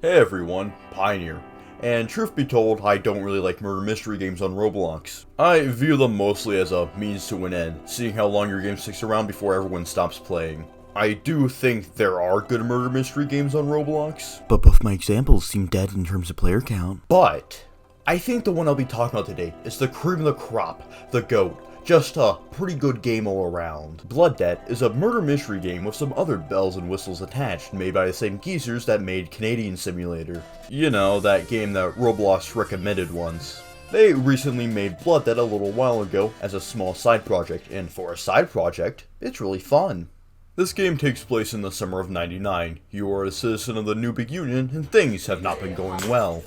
Hey everyone, Pioneer. And truth be told, I don't really like murder mystery games on Roblox. I view them mostly as a means to an end, seeing how long your game sticks around before everyone stops playing. I do think there are good murder mystery games on Roblox, but both my examples seem dead in terms of player count. But I think the one I'll be talking about today is the cream of the crop, the GOAT. Just a pretty good game all around. Blood Debt is a murder mystery game with some other bells and whistles attached, made by the same geezers that made Canadian Simulator. You know, that game that Roblox recommended once. They recently made Blood Debt a little while ago as a small side project, and for a side project, it's really fun. This game takes place in the summer of '99. You are a citizen of the New Big Union, and things have not been going well.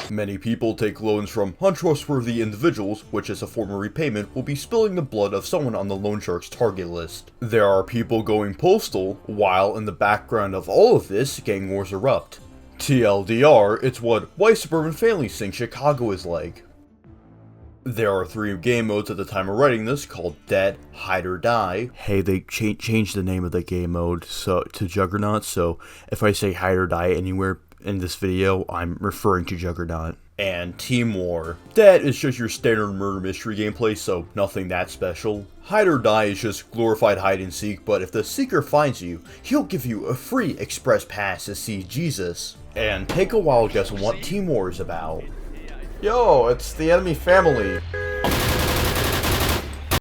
Many people take loans from untrustworthy individuals, which as a form of repayment will be spilling the blood of someone on the loan shark's target list. There are people going postal, while in the background of all of this, gang wars erupt. TLDR, it's what white suburban families think Chicago is like. There are 3 game modes at the time of writing this, called Dead, Hide or Die. Hey, they changed the name of the game mode to Juggernaut, so if I say Hide or Die anywhere in this video, I'm referring to Juggernaut. And Team War. Dead is just your standard murder mystery gameplay, so nothing that special. Hide or Die is just glorified hide and seek, but if the seeker finds you, he'll give you a free express pass to see Jesus. And take a wild guess on what Team War is about. Yo, it's the enemy family.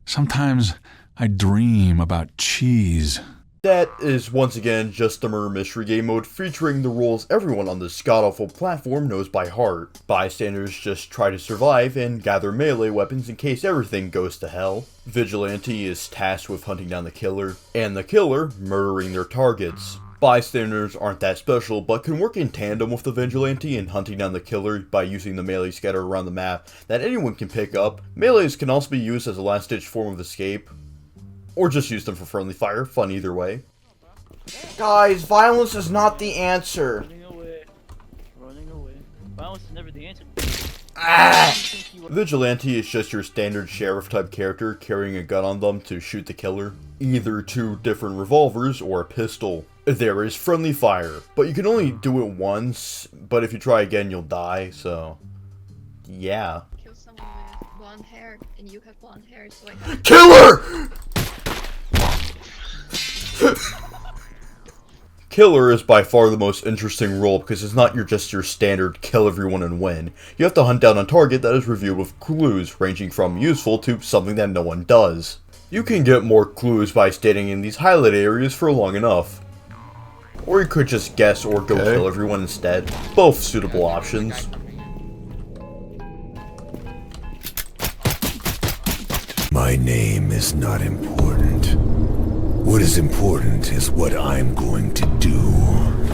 Sometimes I dream about cheese. That is once again just a murder mystery game mode featuring the rules everyone on this god-awful platform knows by heart. Bystanders just try to survive and gather melee weapons in case everything goes to hell. Vigilante is tasked with hunting down the killer, and the killer murdering their targets. Bystanders aren't that special, but can work in tandem with the Vigilante in hunting down the killer by using the melee scattered around the map that anyone can pick up. Melees can also be used as a last-ditch form of escape, or just use them for friendly fire, fun either way. Guys, violence is not the answer. Running away. Violence is never the answer. Vigilante is just your standard sheriff type character carrying a gun on them to shoot the killer. Either 2 different revolvers or a pistol. There is friendly fire, but you can only do it once, but if you try again you'll die, so yeah. Kill someone with blonde hair, and you have blonde hair, so I have KILLER! Killer is by far the most interesting role because it's not just your standard kill everyone and win. You have to hunt down a target that is reviewed with clues ranging from useful to something that no one does. You can get more clues by standing in these highlight areas for long enough. Or you could just guess or go kill everyone instead. Both suitable options. My name is not important. What is important is what I'm going to do.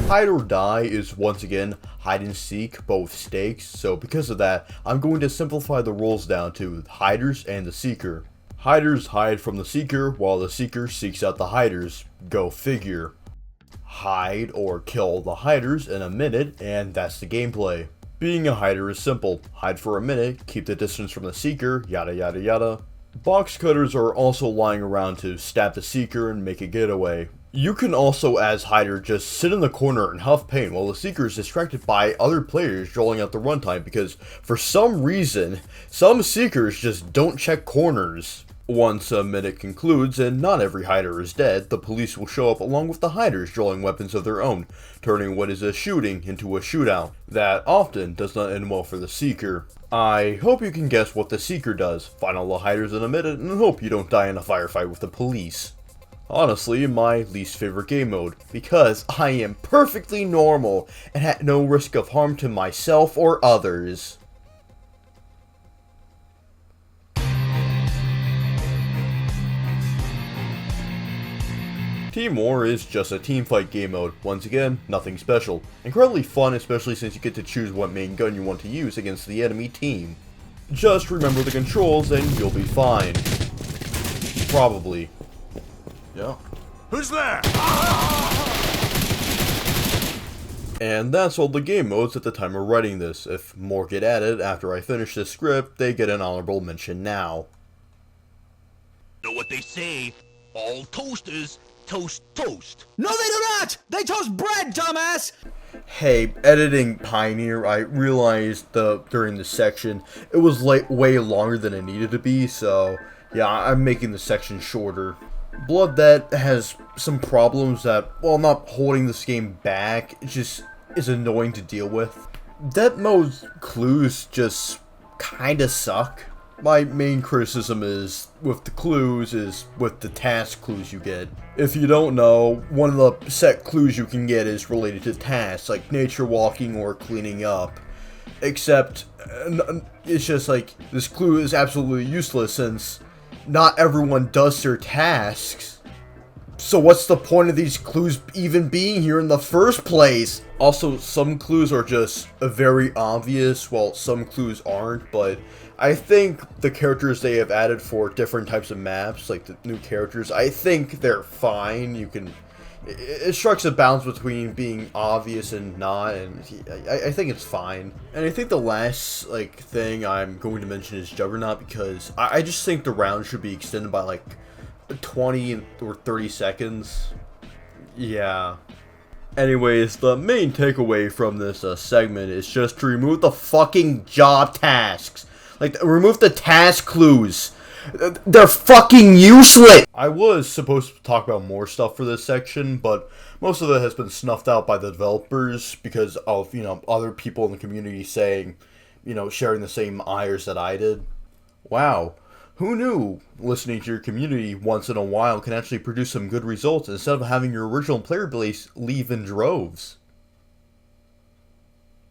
Hide or Die is once again hide and seek, but with stakes, so because of that, I'm going to simplify the rules down to hiders and the seeker. Hiders hide from the seeker, while the seeker seeks out the hiders. Go figure. Hide or kill the hiders in a minute, and that's the gameplay. Being a hider is simple. Hide for a minute, keep the distance from the seeker, yada yada yada. Box cutters are also lying around to stab the seeker and make a getaway. You can also, as hider, just sit in the corner and huff pain while the seeker is distracted by other players drawing out the runtime because, for some reason, some seekers just don't check corners. Once a minute concludes and not every hider is dead, the police will show up along with the hiders drawing weapons of their own, turning what is a shooting into a shootout. That often does not end well for the seeker. I hope you can guess what the seeker does, find all the hiders in a minute, and hope you don't die in a firefight with the police. Honestly, my least favorite game mode, because I am perfectly normal and at no risk of harm to myself or others. Team War is just a teamfight game mode. Once again, nothing special. Incredibly fun, especially since you get to choose what main gun you want to use against the enemy team. Just remember the controls and you'll be fine. Probably. Yeah. Who's there? And that's all the game modes at the time of writing this. If more get added after I finish this script, they get an honorable mention now. Know what they say? All toasters toast toast. No, they do not! They toast bread, dumbass! Hey, editing Pioneer, I realized during the section, it was like way longer than it needed to be, so yeah, I'm making the section shorter. Blood Debt has some problems that, while not holding this game back, it just is annoying to deal with. Debt mode's clues just kinda suck. My main criticism is with the clues is with the task clues you get. If you don't know, one of the set clues you can get is related to tasks, like nature walking or cleaning up. Except, it's just like, this clue is absolutely useless since not everyone does their tasks. So what's the point of these clues even being here in the first place? Also, some clues are just very obvious, while some clues aren't, but I think the characters they have added for different types of maps, like the new characters, I think they're fine. It strikes a balance between being obvious and not, and I think it's fine. And I think the last thing I'm going to mention is Juggernaut, because I just think the round should be extended by like 20 or 30 seconds. Yeah. Anyways, the main takeaway from this segment is just to remove the fucking job tasks. Like, remove the task clues. They're fucking useless! I was supposed to talk about more stuff for this section, but most of it has been snuffed out by the developers because of, other people in the community saying, sharing the same ires that I did. Wow. Who knew listening to your community once in a while can actually produce some good results instead of having your original player base leave in droves?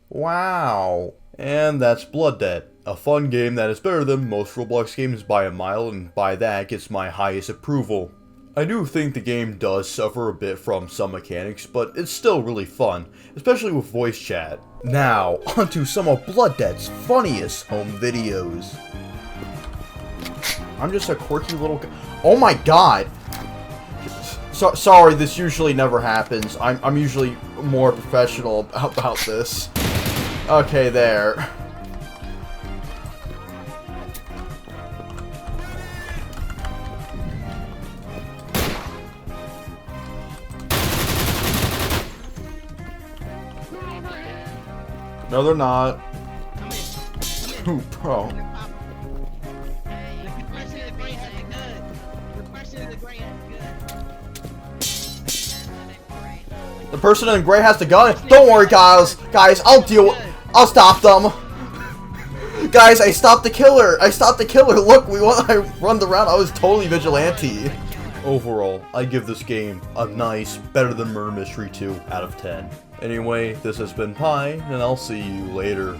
Wow. And that's Blood Debt, a fun game that is better than most Roblox games by a mile, and by that gets my highest approval. I do think the game does suffer a bit from some mechanics, but it's still really fun, especially with voice chat. Now, onto some of Blood Debt's funniest home videos. I'm just a quirky little guy. Oh my god! Sorry, this usually never happens. I'm usually more professional about this. Okay, there. No, they're not. Ooh, bro. The person in gray has the gun. Don't worry, guys. I'll stop them. Guys, I stopped the killer. Look, I run the round. I was totally vigilante. Overall, I give this game a nice, better than Murder Mystery 2 out of 10. Anyway, this has been Pi, and I'll see you later.